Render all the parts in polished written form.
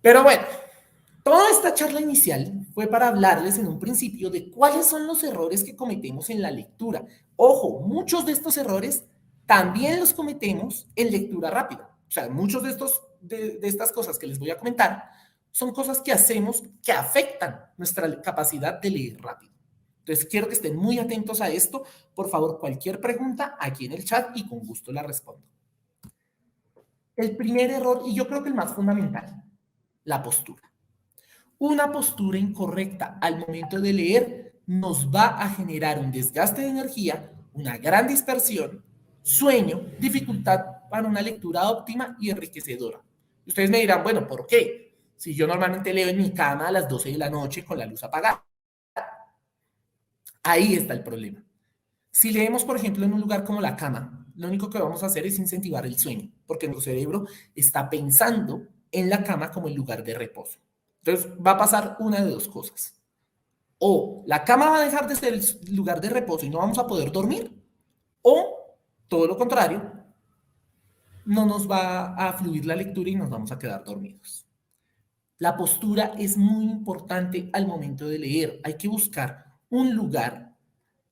Pero bueno, toda esta charla inicial fue para hablarles en un principio de cuáles son los errores que cometemos en la lectura. Ojo, muchos de estos errores también los cometemos en lectura rápida. O sea, muchos de estas cosas que les voy a comentar son cosas que hacemos que afectan nuestra capacidad de leer rápido. Entonces, quiero que estén muy atentos a esto. Por favor, cualquier pregunta aquí en el chat y con gusto la respondo. El primer error, y yo creo que el más fundamental, la postura. Una postura incorrecta al momento de leer nos va a generar un desgaste de energía, una gran dispersión, sueño, dificultad para una lectura óptima y enriquecedora. Ustedes me dirán, bueno, ¿por qué? Si yo normalmente leo en mi cama a las 12 de la noche con la luz apagada. Ahí está el problema. Si leemos, por ejemplo, en un lugar como la cama, lo único que vamos a hacer es incentivar el sueño, porque nuestro cerebro está pensando en la cama como el lugar de reposo. Entonces, va a pasar una de dos cosas. O la cama va a dejar de ser el lugar de reposo y no vamos a poder dormir, o todo lo contrario, no nos va a fluir la lectura y nos vamos a quedar dormidos. La postura es muy importante al momento de leer. Hay que buscar un lugar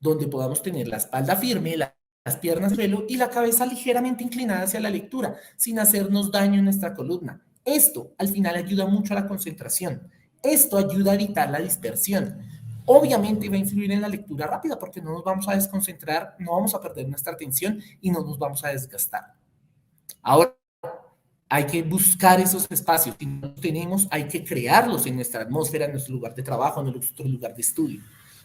donde podamos tener la espalda firme, las piernas en el suelo y la cabeza ligeramente inclinada hacia la lectura, sin hacernos daño en nuestra columna. Esto al final ayuda mucho a la concentración. Esto ayuda a evitar la dispersión. Obviamente va a influir en la lectura rápida porque no nos vamos a desconcentrar, no vamos a perder nuestra atención y no nos vamos a desgastar. Ahora, hay que buscar esos espacios. Si no los tenemos, hay que crearlos en nuestra atmósfera, en nuestro lugar de trabajo, en nuestro lugar de estudio,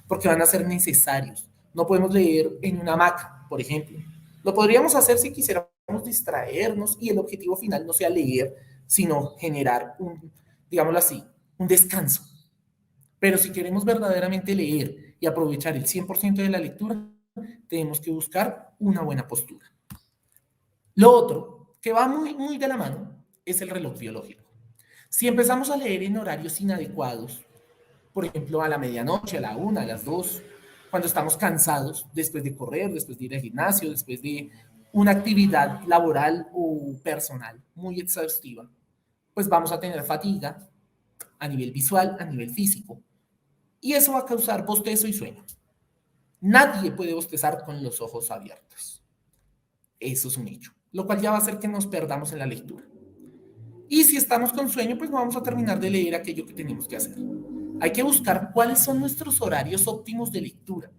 porque van a ser necesarios. No podemos leer en una hamaca, por ejemplo. Lo podríamos hacer si quisiéramos distraernos y el objetivo final no sea leer, sino generar digámoslo así, un descanso. Pero si queremos verdaderamente leer y aprovechar el 100% de la lectura, tenemos que buscar una buena postura. Lo otro, que va muy de la mano, es el reloj biológico. Si empezamos a leer en horarios inadecuados, por ejemplo, a la medianoche, a la 1, a las 2, cuando estamos cansados, después de correr, después de ir al gimnasio, después de una actividad laboral o personal muy exhaustiva, pues vamos a tener fatiga a nivel visual, a nivel físico. Y eso va a causar bostezo y sueño. Nadie puede bostezar con los ojos abiertos. Eso es un hecho, lo cual ya va a hacer que nos perdamos en la lectura. Y si estamos con sueño, pues no vamos a terminar de leer aquello que tenemos que hacer. Hay que buscar cuáles son nuestros horarios óptimos de lectura,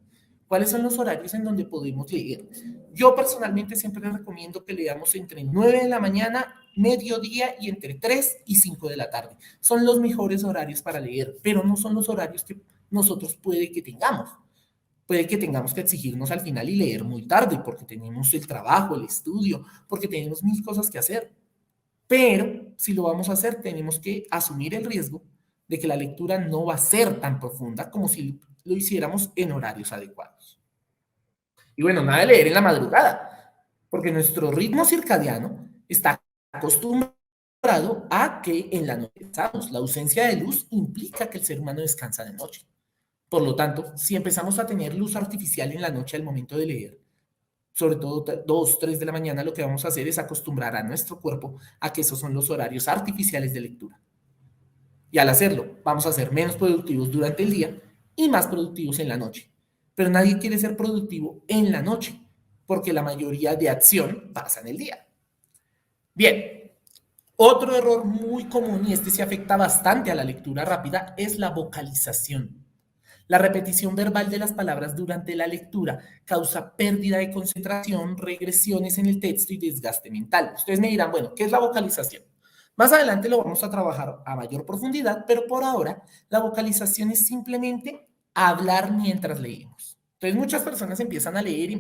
cuáles son los horarios en donde podemos leer. Yo personalmente siempre les recomiendo que leamos entre 9 de la mañana, mediodía y entre 3 y 5 de la tarde. Son los mejores horarios para leer, pero no son los horarios que nosotros puede que tengamos. Puede que tengamos que exigirnos al final y leer muy tarde porque tenemos el trabajo, el estudio, porque tenemos mil cosas que hacer. Pero si lo vamos a hacer, tenemos que asumir el riesgo de que la lectura no va a ser tan profunda como si lo hiciéramos en horarios adecuados. Y bueno, nada de leer en la madrugada, porque nuestro ritmo circadiano está acostumbrado a que en la noche descansamos. La ausencia de luz implica que el ser humano descansa de noche. Por lo tanto, si empezamos a tener luz artificial en la noche al momento de leer, sobre todo 2, 3 de la mañana, lo que vamos a hacer es acostumbrar a nuestro cuerpo a que esos son los horarios artificiales de lectura. Y al hacerlo, vamos a ser menos productivos durante el día y más productivos en la noche. Pero nadie quiere ser productivo en la noche, porque la mayoría de acción pasa en el día. Bien, otro error muy común, y este se afecta bastante a la lectura rápida, es la vocalización. La repetición verbal de las palabras durante la lectura causa pérdida de concentración, regresiones en el texto y desgaste mental. Ustedes me dirán, bueno, ¿qué es la vocalización? Más adelante lo vamos a trabajar a mayor profundidad, pero por ahora la vocalización es simplemente hablar mientras leemos. Entonces muchas personas empiezan a leer y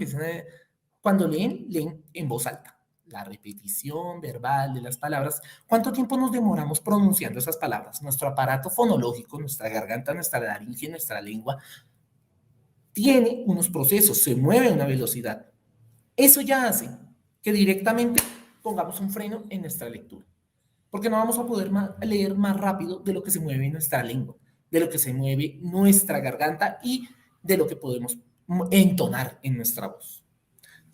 cuando leen, leen en voz alta. La repetición verbal de las palabras. ¿Cuánto tiempo nos demoramos pronunciando esas palabras? Nuestro aparato fonológico, nuestra garganta, nuestra laringe, nuestra lengua, tiene unos procesos, se mueve a una velocidad. Eso ya hace que directamente pongamos un freno en nuestra lectura, porque no vamos a poder leer más rápido de lo que se mueve nuestra lengua, de lo que se mueve nuestra garganta y de lo que podemos entonar en nuestra voz.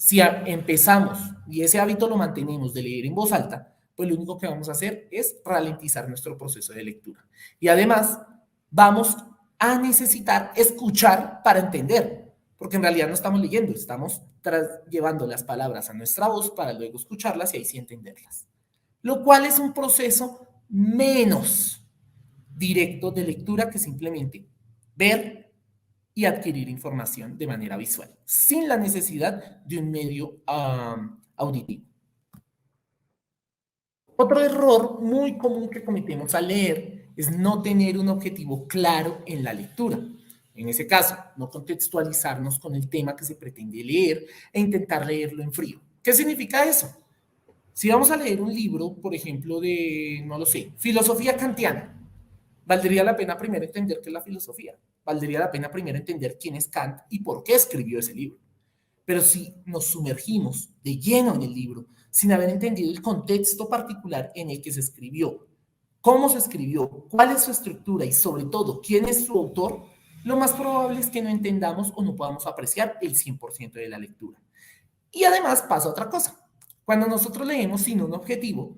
Si empezamos y ese hábito lo mantenemos de leer en voz alta, pues lo único que vamos a hacer es ralentizar nuestro proceso de lectura. Y además, vamos a necesitar escuchar para entender, porque en realidad no estamos leyendo, estamos llevando las palabras a nuestra voz para luego escucharlas y ahí sí entenderlas. Lo cual es un proceso menos directo de lectura que simplemente ver y adquirir información de manera visual, sin la necesidad de un medio auditivo. Otro error muy común que cometemos al leer es no tener un objetivo claro en la lectura. En ese caso, no contextualizarnos con el tema que se pretende leer e intentar leerlo en frío. ¿Qué significa eso? Si vamos a leer un libro, por ejemplo, de, no lo sé, filosofía kantiana, valdría la pena primero entender qué es la filosofía. Valdría la pena primero entender quién es Kant y por qué escribió ese libro. Pero si nos sumergimos de lleno en el libro, sin haber entendido el contexto particular en el que se escribió, cómo se escribió, cuál es su estructura y sobre todo quién es su autor, lo más probable es que no entendamos o no podamos apreciar el 100% de la lectura. Y además pasa otra cosa. Cuando nosotros leemos sin un objetivo,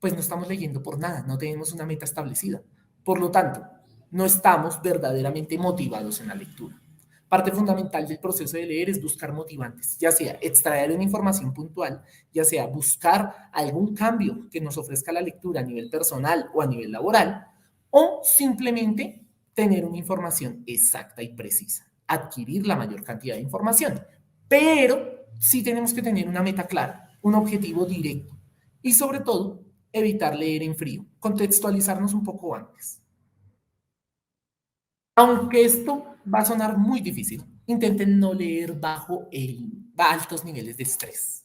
pues no estamos leyendo por nada, no tenemos una meta establecida. Por lo tanto, no estamos verdaderamente motivados en la lectura. Parte fundamental del proceso de leer es buscar motivantes, ya sea extraer una información puntual, ya sea buscar algún cambio que nos ofrezca la lectura a nivel personal o a nivel laboral, o simplemente tener una información exacta y precisa, adquirir la mayor cantidad de información. Pero sí tenemos que tener una meta clara, un objetivo directo y sobre todo evitar leer en frío, contextualizarnos un poco antes. Aunque esto va a sonar muy difícil, intenten no leer bajo altos niveles de estrés.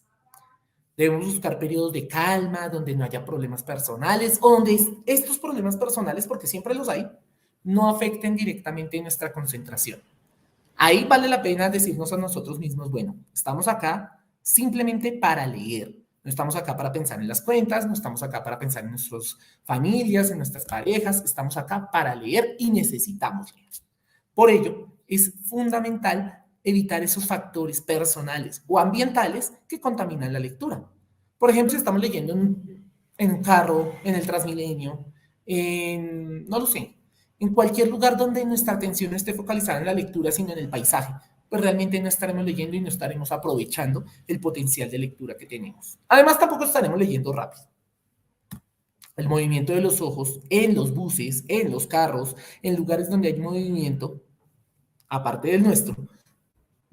Debemos buscar periodos de calma, donde no haya problemas personales, o donde estos problemas personales, porque siempre los hay, no afecten directamente nuestra concentración. Ahí vale la pena decirnos a nosotros mismos, bueno, estamos acá simplemente para leer. No estamos acá para pensar en las cuentas, no estamos acá para pensar en nuestras familias, en nuestras parejas, estamos acá para leer y necesitamos leer. Por ello, es fundamental evitar esos factores personales o ambientales que contaminan la lectura. Por ejemplo, si estamos leyendo en un carro, en el Transmilenio, no lo sé, en cualquier lugar donde nuestra atención no esté focalizada en la lectura, sino en el paisaje, pues realmente no estaremos leyendo y no estaremos aprovechando el potencial de lectura que tenemos. Además, tampoco estaremos leyendo rápido. El movimiento de los ojos en los buses, en los carros, en lugares donde hay movimiento, aparte del nuestro,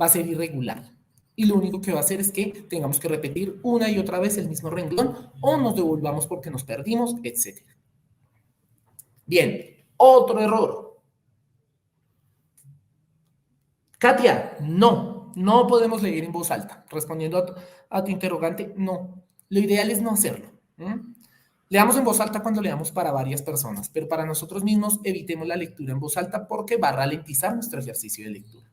va a ser irregular. Y lo único que va a hacer es que tengamos que repetir una y otra vez el mismo renglón o nos devolvamos porque nos perdimos, etc. Bien, otro error. Katia, no podemos leer en voz alta. Respondiendo a tu interrogante, no. Lo ideal es no hacerlo. Leamos en voz alta cuando leamos para varias personas, pero para nosotros mismos evitemos la lectura en voz alta porque va a ralentizar nuestro ejercicio de lectura.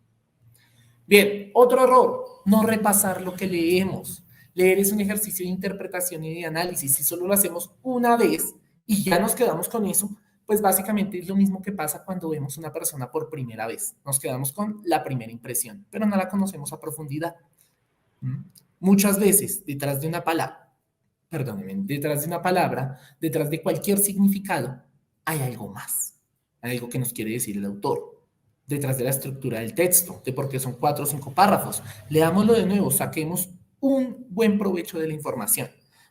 Bien, otro error, no repasar lo que leemos. Leer es un ejercicio de interpretación y de análisis. Si solo lo hacemos una vez y ya nos quedamos con eso, pues básicamente es lo mismo que pasa cuando vemos una persona por primera vez. Nos quedamos con la primera impresión, pero no la conocemos a profundidad. Muchas veces, detrás de una palabra, detrás de cualquier significado, hay algo más. Hay algo que nos quiere decir el autor. Detrás de la estructura del texto, de por qué son 4 o 5 párrafos. Leámoslo de nuevo, saquemos un buen provecho de la información.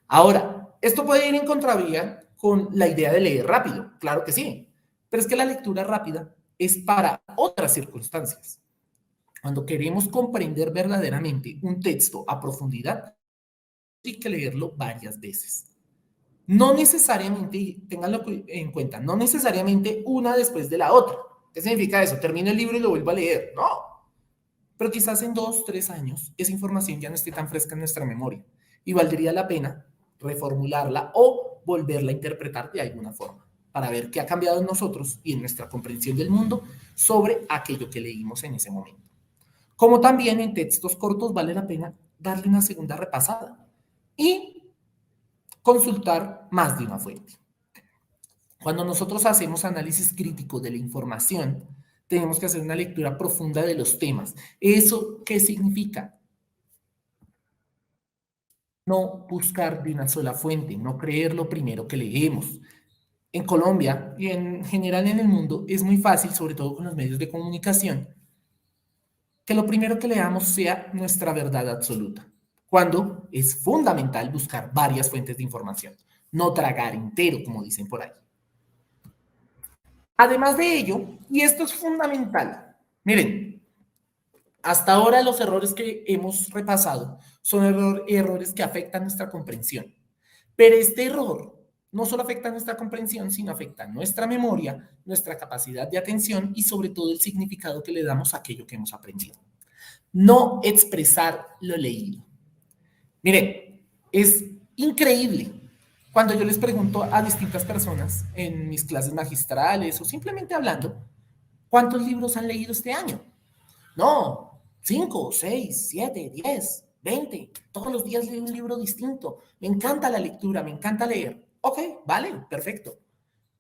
Ahora, esto puede ir en contravía con la idea de leer rápido, claro que sí, pero es que la lectura rápida es para otras circunstancias. Cuando queremos comprender verdaderamente un texto a profundidad, hay que leerlo varias veces. No necesariamente, ténganlo en cuenta, no necesariamente una después de la otra. ¿Qué significa eso? Termino el libro y lo vuelvo a leer. No. Pero quizás en 2, 3 años esa información ya no esté tan fresca en nuestra memoria y valdría la pena reformularla o volverla a interpretar de alguna forma para ver qué ha cambiado en nosotros y en nuestra comprensión del mundo sobre aquello que leímos en ese momento. Como también en textos cortos vale la pena darle una segunda repasada y consultar más de una fuente. Cuando nosotros hacemos análisis crítico de la información, tenemos que hacer una lectura profunda de los temas. ¿Eso qué significa? no buscar de una sola fuente, no creer lo primero que leemos. En Colombia y en general en el mundo es muy fácil, sobre todo con los medios de comunicación, que lo primero que leamos sea nuestra verdad absoluta, cuando es fundamental buscar varias fuentes de información, no tragar entero, como dicen por ahí. Además de ello, y esto es fundamental, miren, hasta ahora los errores que hemos repasado son errores que afectan nuestra comprensión, pero este error no solo afecta nuestra comprensión, sino afecta nuestra memoria, nuestra capacidad de atención y sobre todo el significado que le damos a aquello que hemos aprendido. No expresar lo leído. Miren, es increíble cuando yo les pregunto a distintas personas en mis clases magistrales o simplemente hablando, ¿cuántos libros han leído este año? No, 5, 6, 7, 10, 20. Todos los días leo un libro distinto. Me encanta la lectura, me encanta leer. Ok, vale, perfecto.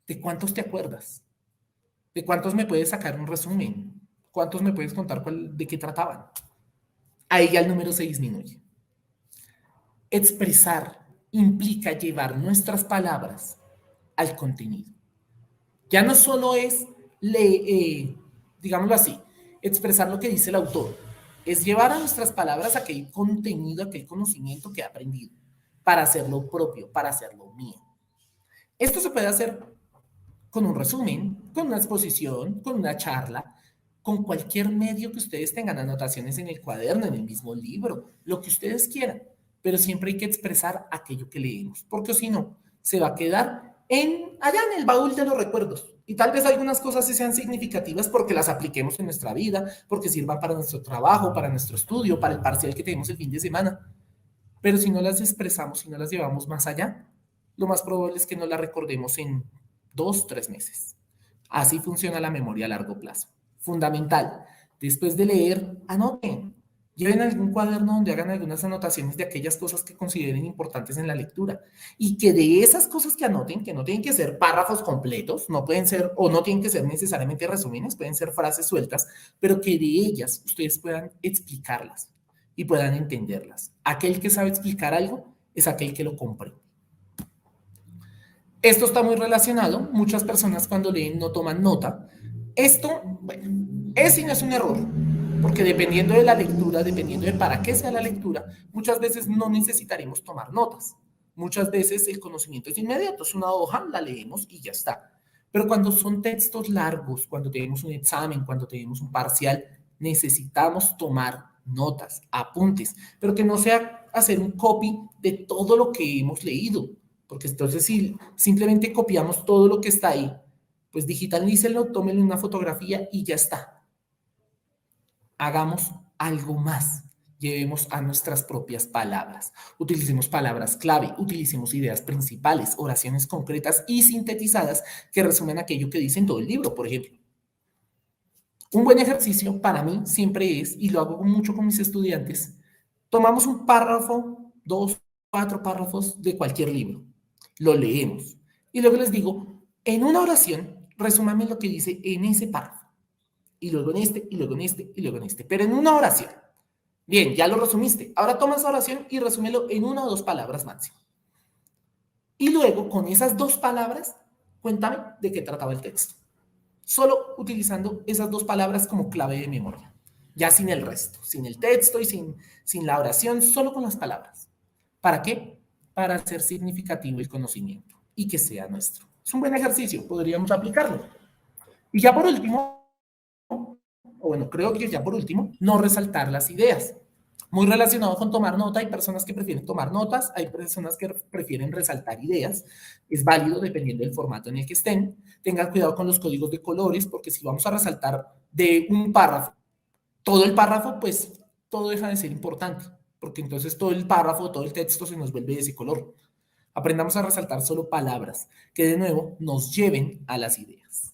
¿De cuántos te acuerdas? ¿De cuántos me puedes sacar un resumen? ¿Cuántos me puedes contar de qué trataban? Ahí ya el número se disminuye. Expresar implica llevar nuestras palabras al contenido. Ya no solo es, digámoslo así, expresar lo que dice el autor, es llevar a nuestras palabras aquel contenido, aquel conocimiento que he aprendido, para hacerlo propio, para hacerlo mío. Esto se puede hacer con un resumen, con una exposición, con una charla, con cualquier medio que ustedes tengan, anotaciones en el cuaderno, en el mismo libro, lo que ustedes quieran, pero siempre hay que expresar aquello que leemos, porque si no, se va a quedar allá en el baúl de los recuerdos. Y tal vez algunas cosas sí sean significativas porque las apliquemos en nuestra vida, porque sirvan para nuestro trabajo, para nuestro estudio, para el parcial que tenemos el fin de semana. Pero si no las expresamos, si no las llevamos más allá, lo más probable es que no las recordemos en 2, 3 meses. Así funciona la memoria a largo plazo. Fundamental. Después de leer, anoten. Lleven algún cuaderno donde hagan algunas anotaciones de aquellas cosas que consideren importantes en la lectura. Y que de esas cosas que anoten, que no tienen que ser párrafos completos, no pueden ser, o no tienen que ser necesariamente resúmenes, pueden ser frases sueltas, pero que de ellas ustedes puedan explicarlas y puedan entenderlas. Aquel que sabe explicar algo es aquel que lo comprende. Esto está muy relacionado. Muchas personas cuando leen no toman nota. Esto, bueno, es y no es un error, porque dependiendo de la lectura, dependiendo de para qué sea la lectura, muchas veces no necesitaremos tomar notas. Muchas veces el conocimiento es inmediato, es una hoja, la leemos y ya está. Pero cuando son textos largos, cuando tenemos un examen, cuando tenemos un parcial, necesitamos tomar notas, apuntes, pero que no sea hacer un copy de todo lo que hemos leído, porque entonces si simplemente copiamos todo lo que está ahí, pues digitalícenlo, tómenle una fotografía y ya está. Hagamos algo más. Llevemos a nuestras propias palabras. Utilicemos palabras clave, utilicemos ideas principales, oraciones concretas y sintetizadas que resumen aquello que dice en todo el libro, por ejemplo. Un buen ejercicio para mí siempre es, y lo hago mucho con mis estudiantes, tomamos un párrafo, 2, 4 párrafos de cualquier libro, lo leemos y luego les digo, en una oración, resúmame lo que dice en ese párrafo, y luego en este, y luego en este, y luego en este, pero en una oración. Bien, ya lo resumiste, ahora toma esa oración y resúmelo en 1 o 2 palabras máximo. Y luego, con esas 2 palabras, cuéntame de qué trataba el texto. Solo utilizando esas 2 palabras como clave de memoria. Ya sin el resto, sin el texto y sin la oración, solo con las palabras. ¿Para qué? Para hacer significativo el conocimiento y que sea nuestro. Es un buen ejercicio, podríamos aplicarlo. Y ya por último, o bueno, creo que ya por último, no resaltar las ideas. Muy relacionado con tomar nota, hay personas que prefieren tomar notas, hay personas que prefieren resaltar ideas, es válido dependiendo del formato en el que estén. Tengan cuidado con los códigos de colores, porque si vamos a resaltar de un párrafo, todo el párrafo, pues todo deja de ser importante, porque entonces todo el párrafo, todo el texto se nos vuelve de ese color. Aprendamos a resaltar solo palabras que de nuevo nos lleven a las ideas.